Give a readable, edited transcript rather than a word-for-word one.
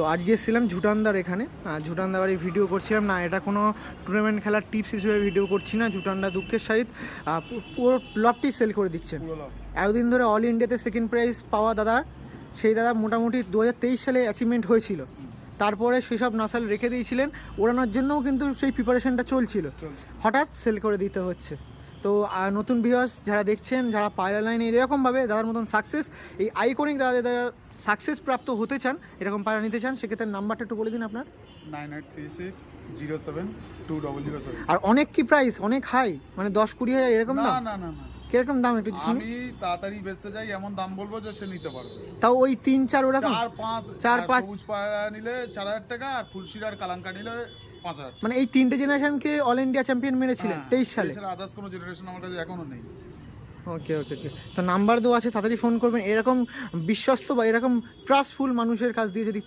তো আজকে এসেছিলাম ঝুটানদার এখানে, ঝুটানদা বাড়ি ভিডিও করছিলাম না, এটা কোনো টুর্নামেন্ট খেলার টিপস হিসেবে ভিডিও করছি না। ঝুটানদা দুঃখের সহিত পুরো লবটি সেল করে দিচ্ছেন। এতদিন ধরে অল ইন্ডিয়াতে সেকেন্ড প্রাইজ পাওয়া দাদা, সেই দাদা মোটামুটি 2023 সালে অ্যাচিভমেন্ট হয়েছিল, তারপরে সেসব নাসাল রেখে দিয়েছিলেন, ওড়ানোর জন্যও কিন্তু সেই প্রিপারেশনটা চলছিল, হঠাৎ সেল করে দিতে হচ্ছে। তো নতুন ভিউয়ার্স যারা দেখছেন, যারা পায়রা লাইনে এরকমভাবে দাদার মতন সাকসেস, এই আইকনিক দাদা সাকসেস প্রাপ্ত হতে চান, এরকম পায়রা নিতে চান, সেক্ষেত্রে নাম্বারটা একটু বলে দিন আপনার। 9836072007। আর অনেক কি প্রাইস, অনেক হাই, মানে 10-20 হাজার এরকম না দাম? না না না, কিরকম দাম একটু শুনি। আমি তাড়াতাড়ি বেচতে যাই, এমন দাম বলবো যে সে নিতে পারবে। তাও ওই 3-4 ওরকম? 4-5 4-5 সবুজ পায়রা নিলে 4000 টাকা, আর ফুলশির আর কালাঙ্কা নিলে 5000। মানে এই তিনটে জেনারেশনকে অল ইন্ডিয়া চ্যাম্পিয়ন মেরেছিলেন 23 সালে। এছাড়া আদার্স কোনো জেনারেশন আমার কাছে এখনো নেই। ওকে ওকে ওকে, তো নাম্বার দেওয়া আছে, তাড়াতাড়ি ফোন করবেন। এরকম বিশ্বস্ত বা এরকম ট্রাস্টফুল মানুষের কাছ দিয়ে যদি